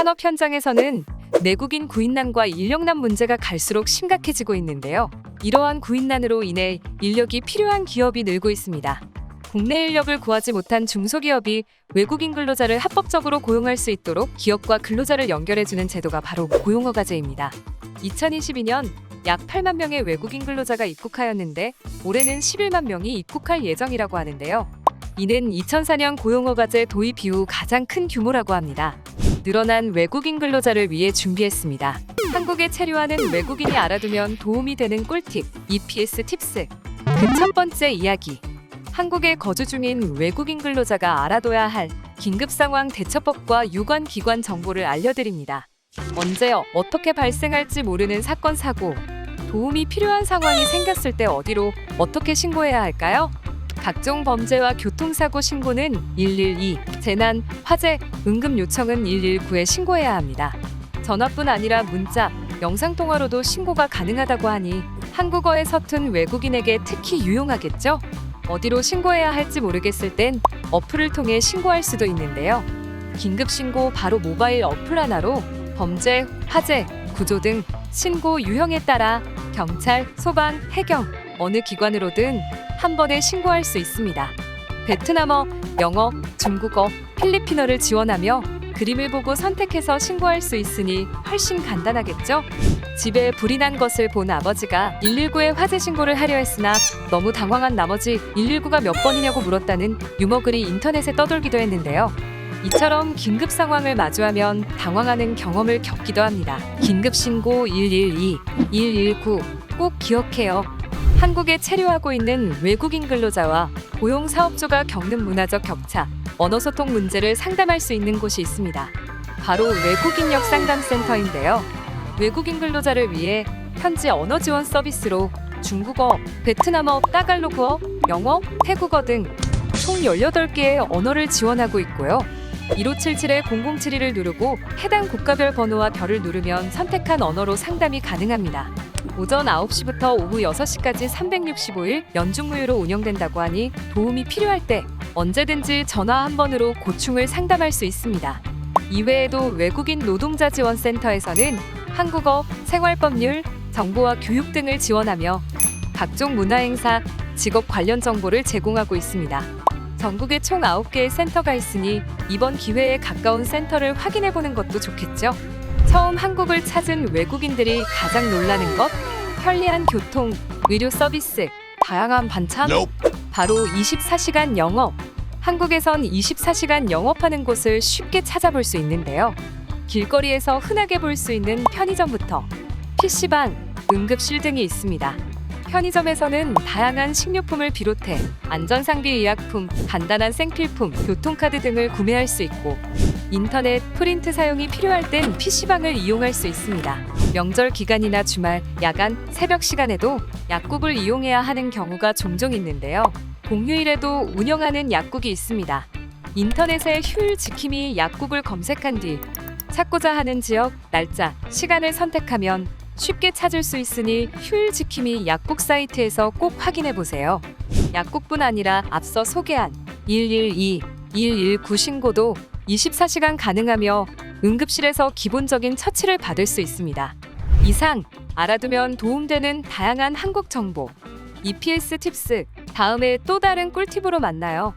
산업 현장에서는 내국인 구인난과 인력난 문제가 갈수록 심각해지고 있는데요. 이러한 구인난으로 인해 인력이 필요한 기업이 늘고 있습니다. 국내 인력을 구하지 못한 중소기업이 외국인 근로자를 합법적으로 고용할 수 있도록 기업과 근로자를 연결해주는 제도가 바로 고용허가제입니다. 2022년 약 8만 명의 외국인 근로자가 입국하였는데 올해는 11만 명이 입국할 예정이라고 하는데요. 이는 2004년 고용허가제 도입 이후 가장 큰 규모라고 합니다. 늘어난 외국인 근로자를 위해 준비했습니다. 한국에 체류하는 외국인이 알아두면 도움이 되는 꿀팁, EPS 팁스. 그 첫 번째 이야기. 한국에 거주 중인 외국인 근로자가 알아둬야 할 긴급상황 대처법과 유관 기관 정보를 알려드립니다. 언제 어떻게 발생할지 모르는 사건, 사고, 도움이 필요한 상황이 생겼을 때 어디로 어떻게 신고해야 할까요? 각종 범죄와 교통사고 신고는 112, 재난, 화재, 응급 요청은 119에 신고해야 합니다. 전화뿐 아니라 문자, 영상통화로도 신고가 가능하다고 하니 한국어에 서툰 외국인에게 특히 유용하겠죠? 어디로 신고해야 할지 모르겠을 땐 어플을 통해 신고할 수도 있는데요. 긴급신고 바로 모바일 어플 하나로 범죄, 화재, 구조 등 신고 유형에 따라 경찰, 소방, 해경, 어느 기관으로든 한 번에 신고할 수 있습니다. 베트남어, 영어, 중국어, 필리핀어를 지원하며 그림을 보고 선택해서 신고할 수 있으니 훨씬 간단하겠죠? 집에 불이 난 것을 본 아버지가 119에 화재 신고를 하려 했으나 너무 당황한 나머지 119가 몇 번이냐고 물었다는 유머글이 인터넷에 떠돌기도 했는데요. 이처럼 긴급 상황을 마주하면 당황하는 경험을 겪기도 합니다. 긴급신고 112, 119 꼭 기억해요. 한국에 체류하고 있는 외국인 근로자와 고용사업주가 겪는 문화적 격차, 언어소통 문제를 상담할 수 있는 곳이 있습니다. 바로 외국인력 상담센터인데요. 외국인 근로자를 위해 현지 언어 지원 서비스로 중국어, 베트남어, 따갈로그어, 영어, 태국어 등 총 18개의 언어를 지원하고 있고요. 1577-0072를 누르고 해당 국가별 번호와 별을 누르면 선택한 언어로 상담이 가능합니다. 오전 9시부터 오후 6시까지 365일 연중무휴로 운영된다고 하니 도움이 필요할 때 언제든지 전화 한 번으로 고충을 상담할 수 있습니다. 이외에도 외국인 노동자 지원센터에서는 한국어, 생활법률, 정보와 교육 등을 지원하며 각종 문화행사, 직업 관련 정보를 제공하고 있습니다. 전국에 총 9개의 센터가 있으니 이번 기회에 가까운 센터를 확인해보는 것도 좋겠죠? 처음 한국을 찾은 외국인들이 가장 놀라는 것, 편리한 교통, 의료 서비스, 다양한 반찬, 바로 24시간 영업. 한국에선 24시간 영업하는 곳을 쉽게 찾아볼 수 있는데요. 길거리에서 흔하게 볼 수 있는 편의점부터 PC방, 응급실 등이 있습니다. 편의점에서는 다양한 식료품을 비롯해 안전상비 의약품, 간단한 생필품, 교통카드 등을 구매할 수 있고 인터넷, 프린트 사용이 필요할 땐 PC방을 이용할 수 있습니다. 명절 기간이나 주말, 야간, 새벽 시간에도 약국을 이용해야 하는 경우가 종종 있는데요. 공휴일에도 운영하는 약국이 있습니다. 인터넷에 휴일 지킴이 약국을 검색한 뒤 찾고자 하는 지역, 날짜, 시간을 선택하면 쉽게 찾을 수 있으니 휴일 지킴이 약국 사이트에서 꼭 확인해 보세요. 약국뿐 아니라 앞서 소개한 112, 119 신고도 24시간 가능하며 응급실에서 기본적인 처치를 받을 수 있습니다. 이상 알아두면 도움되는 다양한 한국 정보, EPS 팁스, 다음에 또 다른 꿀팁으로 만나요.